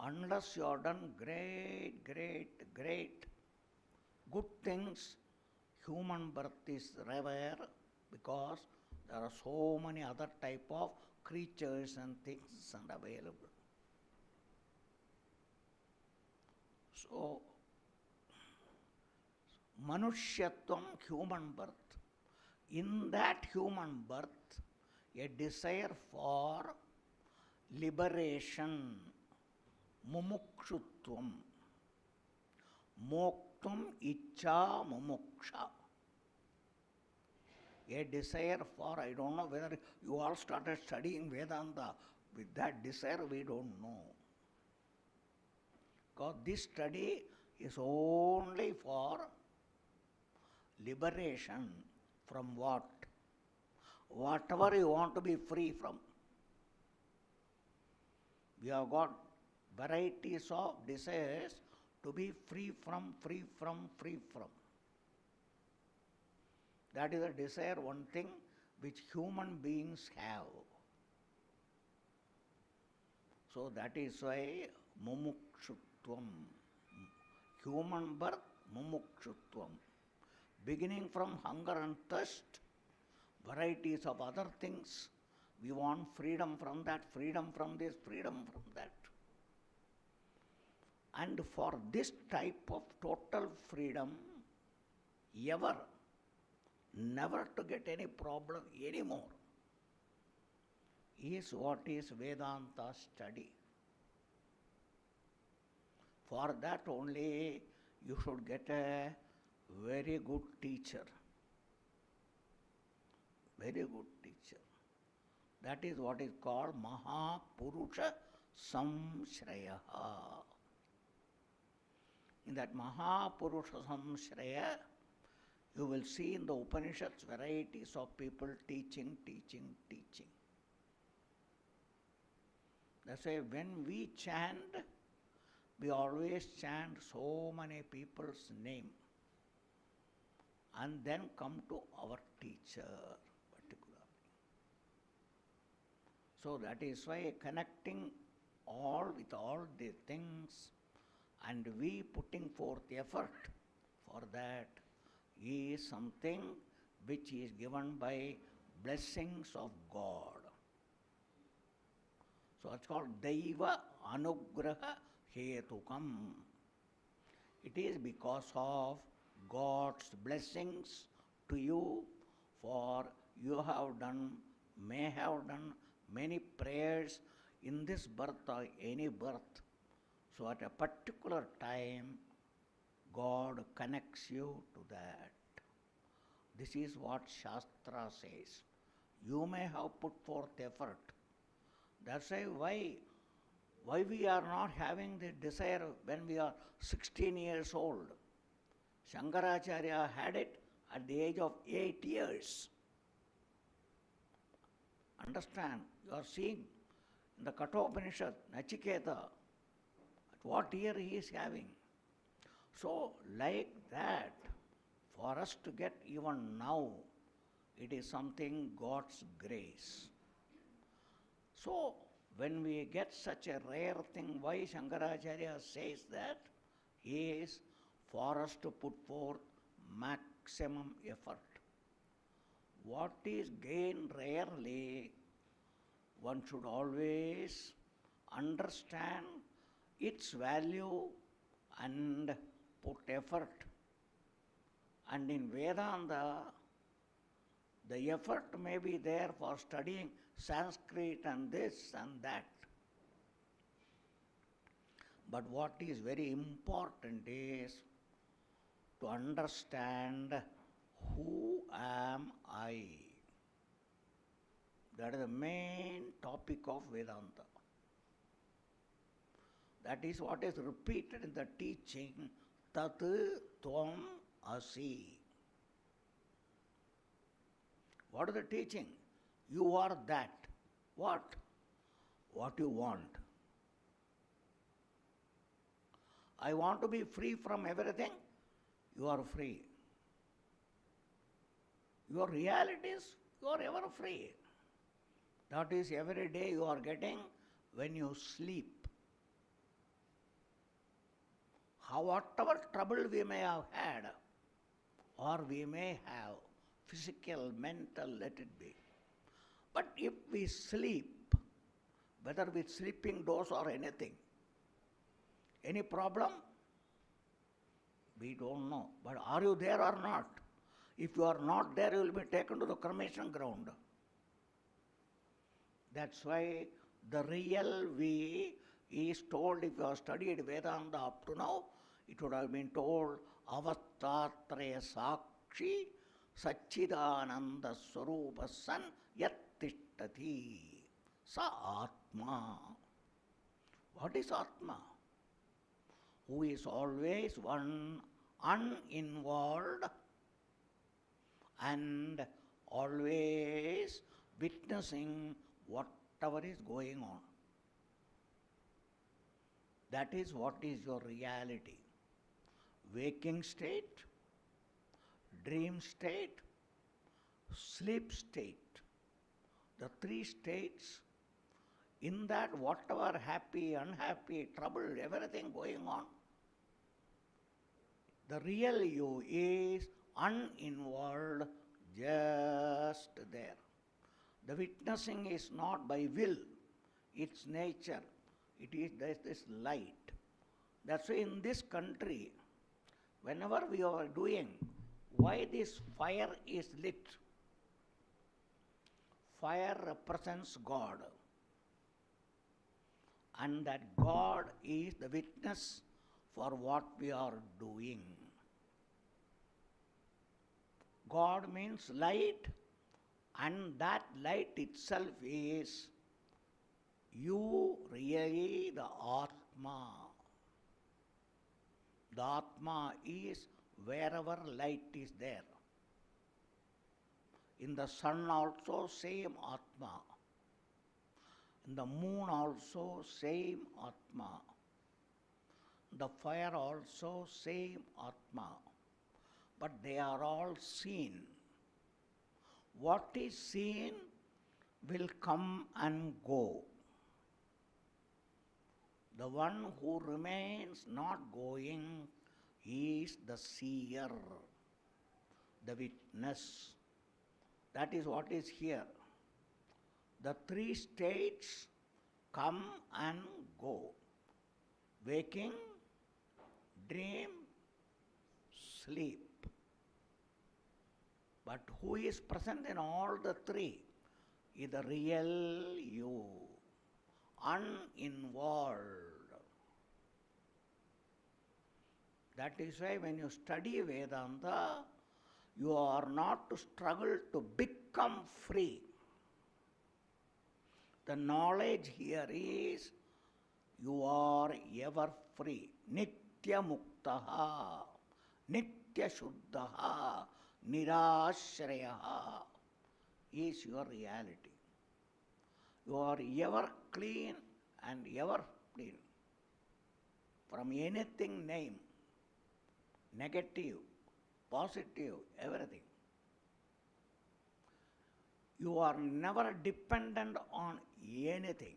unless you have done great good things, human birth is rare because there are so many other type of creatures and things and available. So, Manushyattvam, human birth. In that human birth, a desire for liberation, mumukshutvam, moktum icha mumuksha. A desire for, I don't know whether you all started studying Vedanta with that desire, we don't know. Because this study is only for liberation from what? Whatever you want to be free from. We have got varieties of desires to be free from. That is a desire, one thing which human beings have. So that is why mumukshutvam, human birth, mumukshutvam. Beginning from hunger and thirst, varieties of other things, we want freedom from that, freedom from this, freedom from that. And for this type of total freedom, never to get any problem anymore, is what is Vedanta study. For that only you should get a very good teacher. Very good teacher. That is what is called Mahapurusha Samshraya. In that Mahapurusha Samshraya, you will see in the Upanishads varieties of people teaching. That's why when we chant, we always chant so many people's name and then come to our teacher particularly. So that is why connecting all with all the things and we putting forth effort for that is something which is given by blessings of God. So it's called Daiva Anugraha Hetukam. It is because of God's blessings to you, for you have done, may have done many prayers in this birth or any birth. So at a particular time, God connects you to that. This is what Shastra says. You may have put forth effort. That's why we are not having the desire when we are 16 years old. Shankaracharya had it at the age of 8 years. Understand? You are seeing in the Kathopanishad, Nachiketa, at what year he is having. So, like that, for us to get even now, it is something God's grace. So, when we get such a rare thing, why Shankaracharya says that is for us to put forth maximum effort. What is gained rarely, one should always understand its value and put effort. And in Vedanta, the effort may be there for studying Sanskrit and this and that. But what is very important is to understand who am I. That is the main topic of Vedanta. That is what is repeated in the teaching, Tat Tvam Asi. What is the teaching? You are that. What? What you want. I want to be free from everything. You are free. Your realities, you are ever free. That is every day you are getting when you sleep. whatever trouble we may have had, or we may have physical, mental, let it be. But if we sleep, whether with sleeping dose or anything, any problem? We don't know. But are you there or not? If you are not there, you will be taken to the cremation ground. That's why the real we is told, if you have studied Vedanta up to now, it would have been told, Avastatraya Sakshi Satchidananda Swarupa San Yattishtati Sa Atma. What is Atma? Who is always one uninvolved and always witnessing whatever is going on. That is what is your reality. Waking state, dream state, sleep state. The three states, in that whatever happy, unhappy, trouble, everything going on, the real you is uninvolved, just there. The witnessing is not by will, it's nature. It is this light. That's why in this country, whenever we are doing, why this fire is lit? Fire represents God. And that God is the witness for what we are doing. God means light, and that light itself is you, really the Atma. The Atma is wherever light is there. In the sun also same Atma. In the moon also same Atma. The fire also same Atma. But they are all seen. What is seen will come and go. The one who remains not going is the seer, the witness. That is what is here. The three states come and go. Waking, dream, sleep. But who is present in all the three is the real you, uninvolved. That is why when you study Vedanta, you are not to struggle to become free. The knowledge here is you are ever free. Nitya muktaha, nitya shuddhaha, nirashrayaha is your reality. You are ever clean and ever clean from anything name, negative, positive, everything. You are never dependent on anything.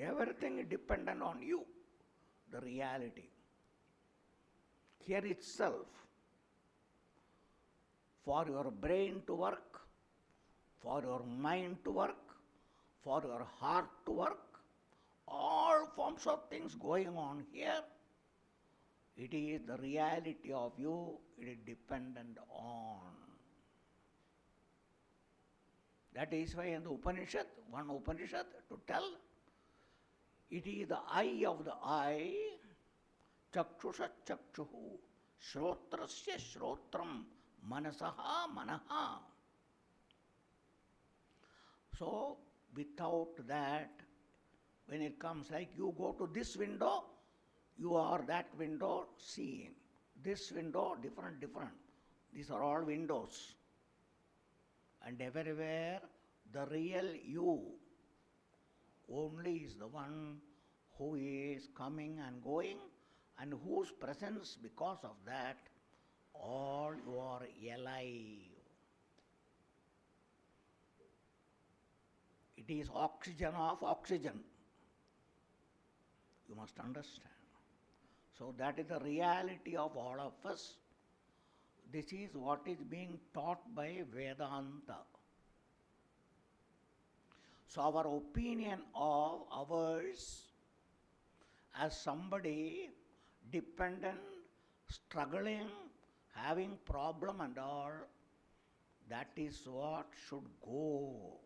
Everything is dependent on you, the reality. Here itself, for your brain to work, for your mind to work, for your heart to work, all forms of things going on here, it is the reality of you, it is dependent on. That is why in the Upanishad, one Upanishad to tell, it is the eye of the eye, chakshusha chakshuhu, shrotrasya shrotram, manasaha manaha. So, without that, when it comes like you go to this window, you are that window seeing. This window, different. These are all windows. And everywhere, the real you only is the one who is coming and going, and whose presence, because of that, all you are alive. It is oxygen of oxygen. You must understand. So that is the reality of all of us. This is what is being taught by Vedanta. So our opinion of ours as somebody dependent, struggling, having problem and all, that is what should go.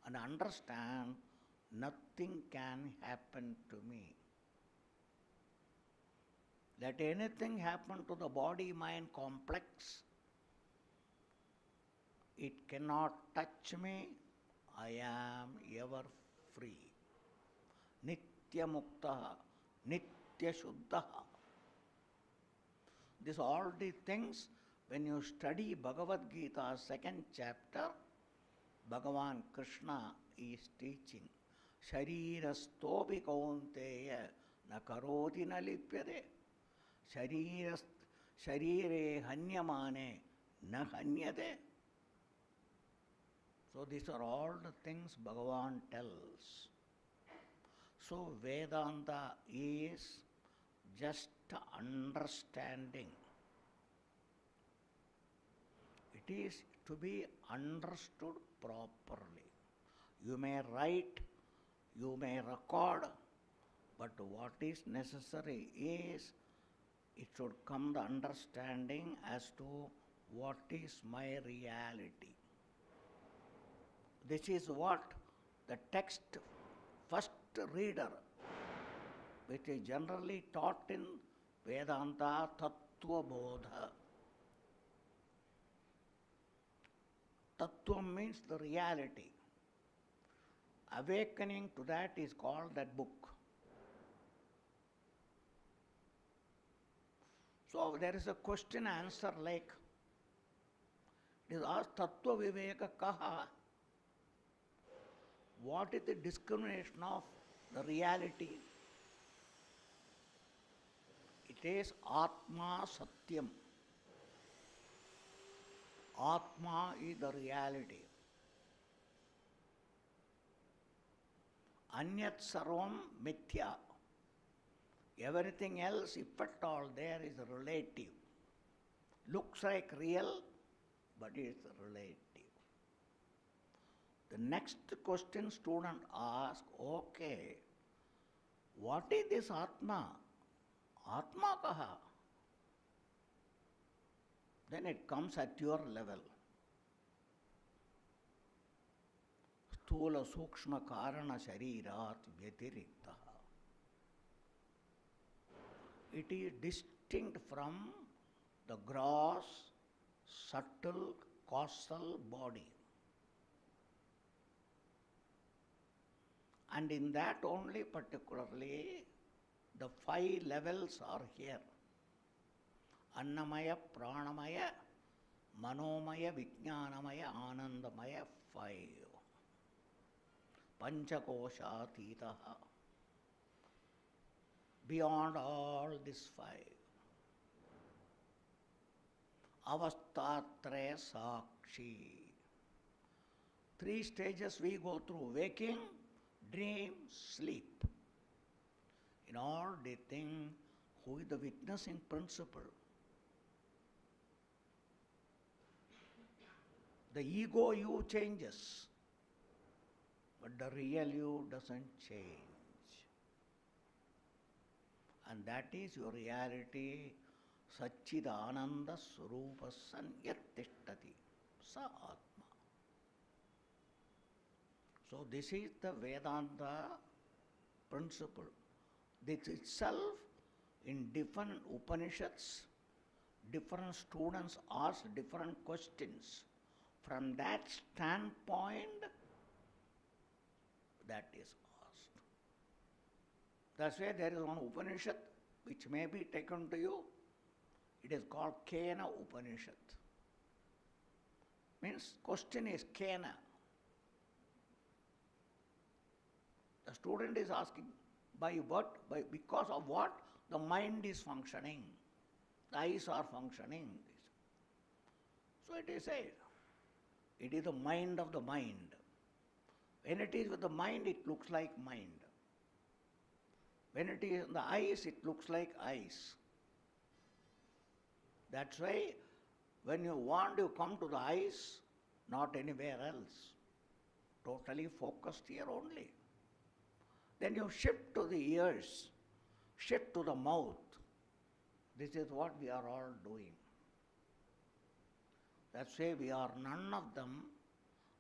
And understand nothing can happen to me. Let anything happen to the body-mind complex, it cannot touch me. I am ever free. Nitya Muktaha, Nitya Shuddhaha. These all the things, when you study Bhagavad Gita, second chapter, Bhagavan Krishna is teaching. Sharirastopi kaunteya na karoti na lipyate. Sharire hanyamane na hanyate. So these are all the things Bhagavan tells. So Vedanta is just understanding. It is to be understood properly. You may write, you may record, but what is necessary is it should come the understanding as to what is my reality. This is what the text first reader, which is generally taught in Vedanta, Tattva Bodha. Tattva means the reality. Awakening to that is called that book. So there is a question answer like, it is asked Tattva Viveka Kaha. What is the discrimination of the reality? It is Atma Satyam. Atma is the reality. Anyat Sarvam Mithya. Everything else, if at all there, is relative. Looks like real, but it's relative. The next question student asks, okay, what is this Atma? Atma kaha? Then it comes at your level. Sthula Sukshma Karana Sharirat Vyatiriktaha. It is distinct from the gross, subtle, causal body. And in that only particularly, the 5 levels are here. Annamaya, Pranamaya, Manomaya, Vijnanamaya, Anandamaya, 5. Panchakoshatitaha. Beyond all these 5. Avastatraya Sakshi. 3 stages we go through: waking, dream, sleep. In all the thing, who is the witnessing principle? The ego you changes, but the real you doesn't change. And that is your reality, Satchidananda Swarupa Sanyat Tishtati, Sa Atma. So this is the Vedanta principle. This itself, in different Upanishads, different students ask different questions. From that standpoint, that is asked. That's why there is one Upanishad which may be taken to you. It is called Kena Upanishad. Means question is Kena. The student is asking, by what? Because of what? The mind is functioning. The eyes are functioning. So it is said, it is the mind of the mind. When it is with the mind, it looks like mind. When it is in the ice, it looks like ice. That's why when you want to come to the ice, not anywhere else, totally focused here only. Then you shift to the ears, shift to the mouth. This is what we are all doing. That's why we are none of them,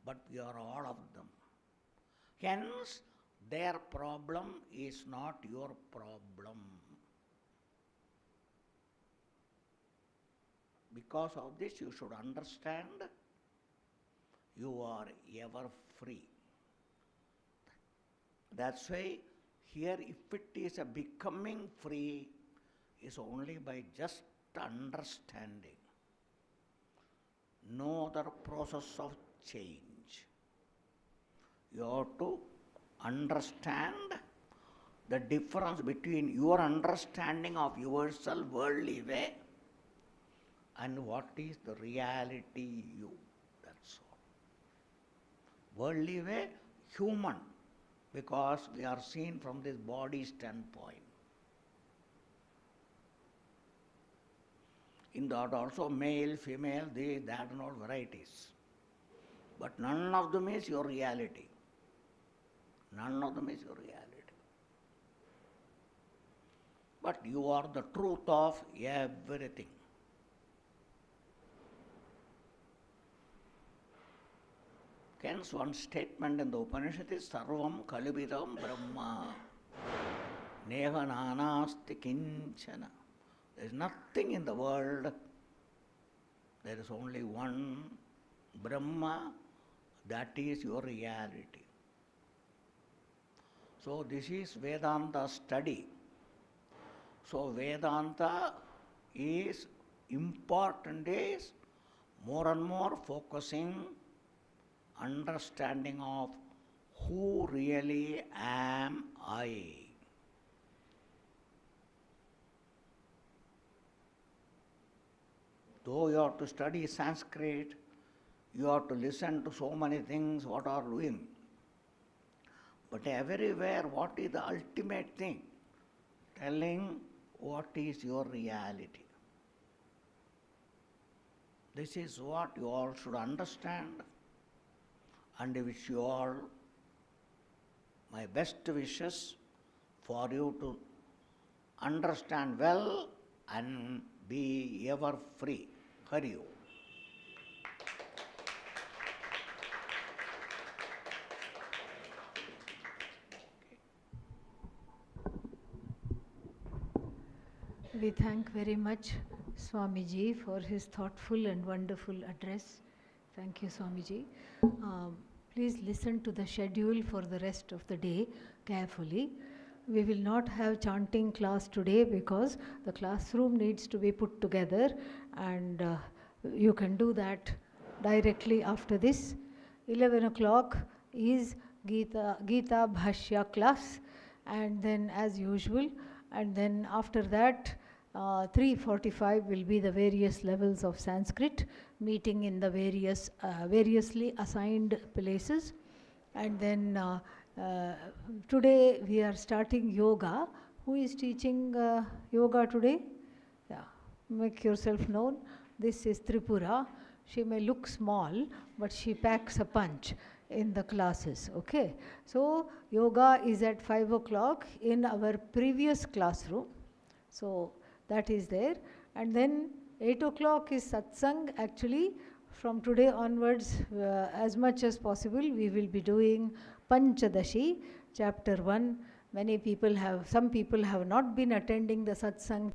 but we are all of them. Hence, their problem is not your problem. Because of this, you should understand you are ever free. That's why here, if it is a becoming free, is only by just understanding. No other process of change. You have to understand the difference between your understanding of yourself, worldly way, and what is the reality you. That's all. Worldly way, human, because we are seen from this body standpoint. In that also male, female, that and all varieties. But none of them is your reality. None of them is your reality. But you are the truth of everything. Hence one statement in the Upanishad is Sarvam Kalibidam Brahma Neha Nanasti Kinchana. There is nothing in the world. There is only one Brahma, that is your reality. So this is Vedanta study. So Vedanta is important is more and more focusing understanding of who really am I. Though you have to study Sanskrit, you have to listen to so many things what are doing. But everywhere, what is the ultimate thing? Telling what is your reality. This is what you all should understand, and I wish you all my best wishes for you to understand well and be ever free. Hari Om. We thank very much Swamiji for his thoughtful and wonderful address. Thank you, Swamiji. Please listen to the schedule for the rest of the day carefully. We will not have chanting class today because the classroom needs to be put together, and you can do that directly after this. 11 o'clock is Gita Bhashya class, and then as usual, and then after that 3:45 will be the various levels of Sanskrit meeting in the variously assigned places. And then today we are starting yoga. Who is teaching yoga today? Yeah, make yourself known. This is Tripura. She may look small, but she packs a punch in the classes, okay? So yoga is at 5 o'clock in our previous classroom. So that is there. And then 8 o'clock is satsang. Actually, from today onwards, as much as possible, we will be doing Panchadashi, chapter 1. Some people have not been attending the satsang